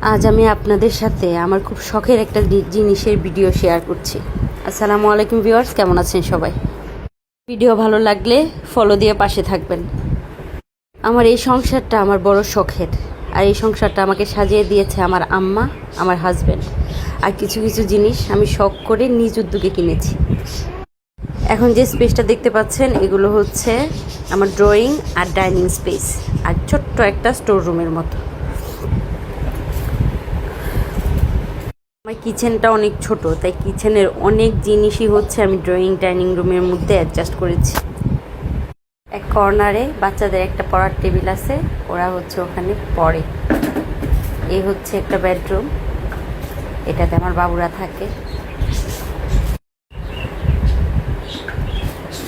আজ আমি আপনাদের সাথে আমার খুব শখের একটা জিনিসের ভিডিও শেয়ার করছি। আসসালামু আলাইকুম ভিউয়ার্স, কেমন আছেন সবাই? ভিডিও ভালো লাগলে ফলো দিয়ে পাশে থাকবেন। আমার এই সংসারটা আমার বড় শখের, আর এই সংসারটা আমাকে সাজিয়ে দিয়েছে আমার আম্মা, আমার হাজব্যান্ড। আর কিছু কিছু জিনিস আমি শখ করে নিজ উদ্যোগে কিনেছি। এখন যে স্পেসটা দেখতে পাচ্ছেন, এগুলো হচ্ছে আমার ড্রয়িং আর ডাইনিং স্পেস, আর ছোট্ট একটা স্টোর রুমের মতো। আমার কিচেনটা অনেক ছোট, তাই কিচেনের অনেক জিনিসই হচ্ছে আমি ড্রয়িং ডাইনিং রুমের মধ্যে অ্যাডজাস্ট করেছি। এক কর্নারে বাচ্চাদের একটা পড়ার টেবিল আছে, ওরা হচ্ছে ওখানে পড়ে। এই হচ্ছে একটা বেডরুম, এটাতে আমার বাবুরা থাকে।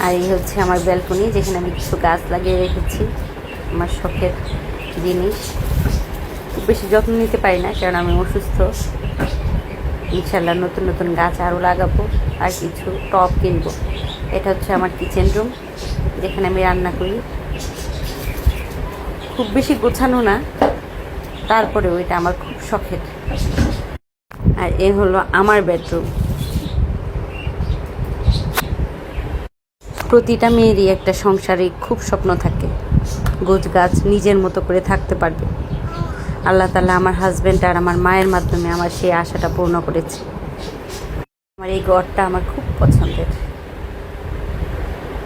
আর এই হচ্ছে আমার ব্যালকনি, যেখানে আমি কিছু গাছ লাগিয়ে রেখেছি, আমার শখের জিনিস। খুব বেশি যত্ন নিতে পারি না, কারণ আমি অসুস্থ। ইনশাল্লাহ নতুন নতুন গাছ আরও লাগাবো, আর কিছু টব কিনবো। এটা হচ্ছে আমার কিচেন রুম, যেখানে আমি রান্না করি। খুব বেশি গোছানো না, তারপরেও এটা আমার খুব শখের। আর এ হলো আমার বেডরুম। প্রতিটা মেয়েরই একটা সংসারে খুব স্বপ্ন থাকে, গোছগাছ নিজের মতো করে থাকতে পারবে। আল্লাহ তাআলা আমার হাজব্যান্ড আর আমার মায়ের মাধ্যমে আমার সেই আশাটা পূর্ণ করেছে। আমার এই ঘরটা আমার খুব পছন্দের,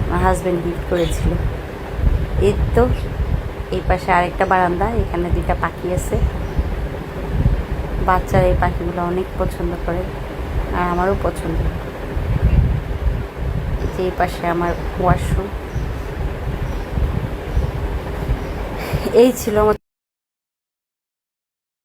আমার হাজব্যান্ড গিফট করেছিল। এই তো, এই পাশে আরেকটা বারান্দা, এখানে দুইটা পাখি আছে। বাচ্চারা এই পাখিগুলো অনেক পছন্দ করে, আর আমারও পছন্দ। এই পাশে আমার ওয়াশরুম। এই ছিল আমার